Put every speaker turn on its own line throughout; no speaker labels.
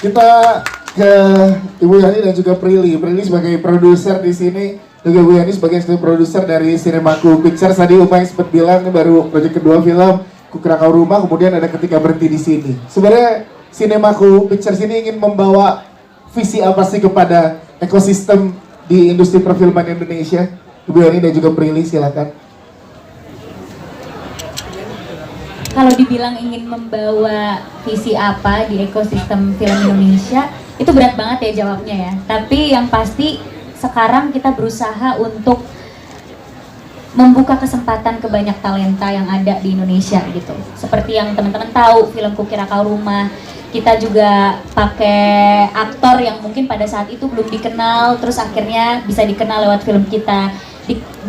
Kita ke Ibu Yani dan juga Prilly. Prilly sebagai produser di sini, juga Ibu Yani sebagai produser dari Cinemaku Pictures. Tadi Umay sempat bilang ini baru proyek kedua film Kukrakau Rumah, kemudian ada Ketika Berhenti di Sini. Sebenarnya Cinemaku Pictures ini ingin membawa visi apa sih kepada ekosistem di industri perfilman Indonesia? Ibu Yani dan juga Prilly, silakan.
Kalau dibilang ingin membawa visi apa di ekosistem film Indonesia, itu berat banget ya jawabnya ya. Tapi yang pasti sekarang kita berusaha untuk membuka kesempatan ke banyak talenta yang ada di Indonesia gitu. Seperti yang teman-teman tahu, film Kukrakau Rumah, kita juga pakai aktor yang mungkin pada saat itu belum dikenal, terus akhirnya bisa dikenal lewat film kita.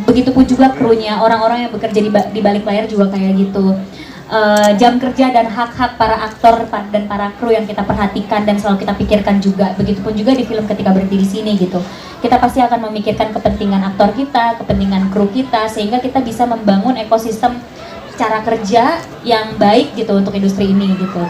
Begitupun juga krunya, orang-orang yang bekerja di balik layar juga kayak gitu. Jam kerja dan hak-hak para aktor dan para kru yang kita perhatikan dan selalu kita pikirkan juga. Begitupun juga di film Ketika Berhenti di Sini gitu. Kita pasti akan memikirkan kepentingan aktor kita, kepentingan kru kita, sehingga kita bisa membangun ekosistem cara kerja yang baik gitu untuk industri ini gitu.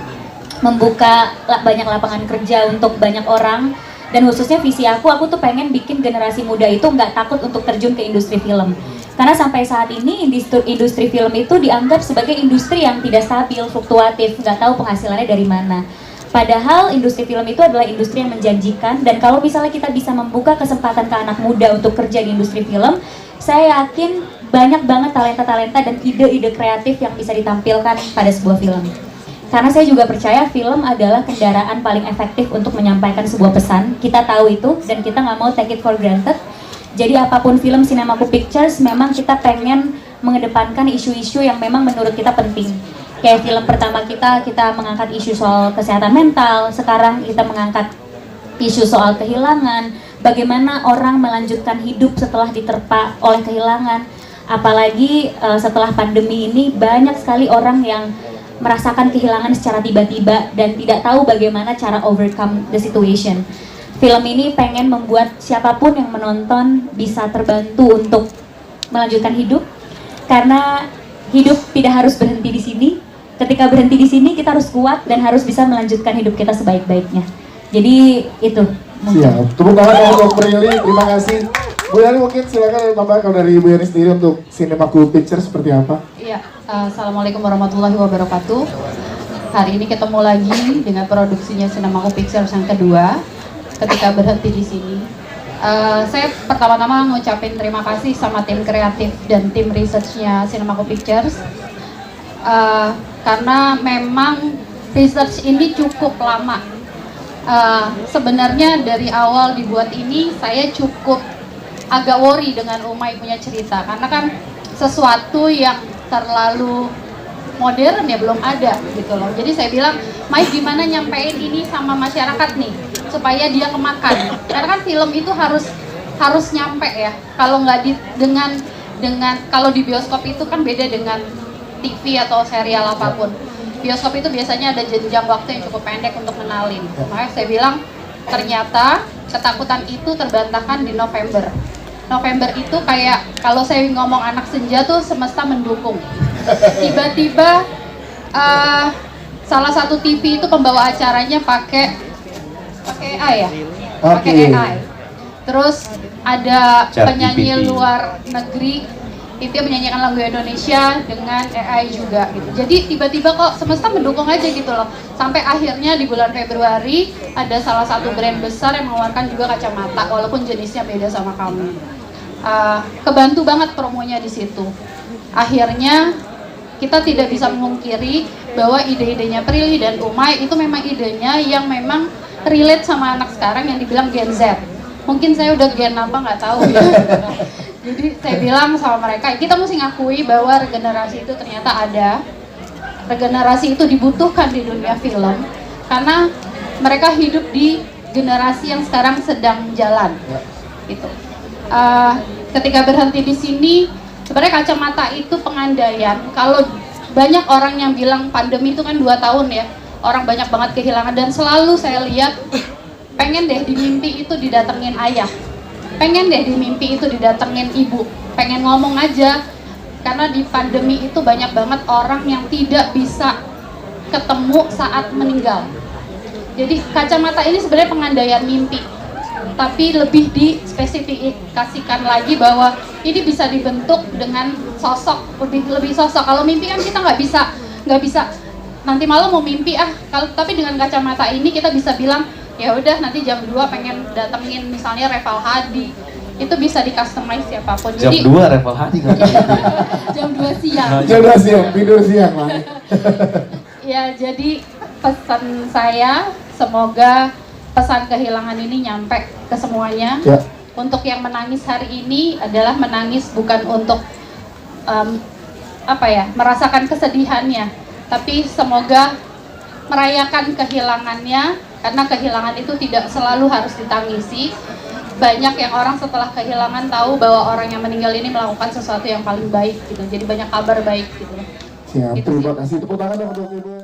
Membuka banyak lapangan kerja untuk banyak orang, dan khususnya visi aku tuh pengen bikin generasi muda itu nggak takut untuk terjun ke industri film. Karena sampai saat ini industri film itu dianggap sebagai industri yang tidak stabil, fluktuatif, nggak tahu penghasilannya dari mana. Padahal industri film itu adalah industri yang menjanjikan, dan kalau misalnya kita bisa membuka kesempatan ke anak muda untuk kerja di industri film, saya yakin banyak banget talenta-talenta dan ide-ide kreatif yang bisa ditampilkan pada sebuah film. Karena saya juga percaya film adalah kendaraan paling efektif untuk menyampaikan sebuah pesan. Kita tahu itu, dan kita nggak mau take it for granted. Jadi apapun film Cinemaku Pictures, memang kita pengen mengedepankan isu-isu yang memang menurut kita penting. Kayak film pertama kita mengangkat isu soal kesehatan mental, sekarang kita mengangkat isu soal kehilangan, bagaimana orang melanjutkan hidup setelah diterpa oleh kehilangan. Apalagi setelah pandemi ini banyak sekali orang yang merasakan kehilangan secara tiba-tiba dan tidak tahu bagaimana cara overcome the situation. Film ini pengen membuat siapapun yang menonton bisa terbantu untuk melanjutkan hidup, karena hidup tidak harus berhenti di sini. Ketika berhenti di sini, kita harus kuat dan harus bisa melanjutkan hidup kita sebaik-baiknya. Jadi itu.
Siap. Tepuk tangan untuk Prilly, terima kasih. Bu Yani mungkin silakan tambah kalau dari Ibu Yani sendiri untuk Cinemaku Pictures seperti apa?
Iya, Assalamualaikum warahmatullahi wabarakatuh. Hari ini ketemu lagi dengan produksinya Cinemaku Pictures yang kedua, Ketika Berhenti di Sini. Saya pertama-tama ngucapin terima kasih sama tim kreatif dan tim researchnya Cinemaku Pictures, karena memang research ini cukup lama. Sebenarnya dari awal dibuat ini saya cukup agak worry dengan Umay punya cerita, karena kan sesuatu yang terlalu modern ya belum ada gitu loh. Jadi saya bilang, Mai gimana nyampein ini sama masyarakat nih supaya dia kemakan. Karena kan film itu harus nyampe ya. Kalau nggak dengan kalau di bioskop itu kan beda dengan TV atau serial apapun. Bioskop itu biasanya ada jenjang waktu yang cukup pendek untuk kenalin. Makanya saya bilang ternyata ketakutan itu terbantahkan di November. November itu kayak kalau saya ngomong anak senja tuh semesta mendukung. Tiba-tiba salah satu TV itu pembawa acaranya pakai AI ya, pakai AI. Terus ada penyanyi luar negeri itu yang menyanyikan lagu Indonesia dengan AI juga gitu. Jadi tiba-tiba kok semesta mendukung aja gitu loh. Sampai akhirnya di bulan Februari ada salah satu brand besar yang mengeluarkan juga kacamata walaupun jenisnya beda sama kamu. Kebantu banget promonya di situ. Akhirnya kita tidak bisa memungkiri bahwa ide-idenya Prilly dan Umay itu memang idenya yang memang relate sama anak sekarang yang dibilang Gen Z. Mungkin saya udah gen apa nggak tahu ya. Jadi saya bilang sama mereka, kita mesti ngakui bahwa regenerasi itu ternyata ada. Regenerasi itu dibutuhkan di dunia film karena mereka hidup di generasi yang sekarang sedang jalan. Gitu. Ketika Berhenti di Sini, sebenarnya kacamata itu pengandaian. Kalau banyak orang yang bilang pandemi itu kan 2 tahun ya, orang banyak banget kehilangan, dan selalu saya lihat pengen deh di mimpi itu didatengin ayah, pengen deh di mimpi itu didatengin ibu, pengen ngomong aja. Karena di pandemi itu banyak banget orang yang tidak bisa ketemu saat meninggal. Jadi kacamata ini sebenarnya pengandaian mimpi, tapi lebih dispesifikasikan lagi bahwa ini bisa dibentuk dengan sosok, lebih sosok. Kalau mimpi kan kita nggak bisa nanti malam mau mimpi tapi dengan kacamata ini kita bisa bilang ya udah nanti jam 2 pengen datengin misalnya Reval Hadi, itu bisa di customize siapapun.
Jam 2 Reval Hadi
jam 2 siang.
Jam 2 siang, tidur siang lah.
Ya, jadi pesan saya semoga pesan kehilangan ini nyampe ke semuanya.
Ya.
Untuk yang menangis hari ini adalah menangis bukan untuk merasakan kesedihannya, tapi semoga merayakan kehilangannya, karena kehilangan itu tidak selalu harus ditangisi. Banyak yang orang setelah kehilangan tahu bahwa orang yang meninggal ini melakukan sesuatu yang paling baik gitu. Jadi banyak kabar baik gitu.
Siap,
Gitu
terima
sih.
kasih. Tepuk tangan dong untuk Ibu.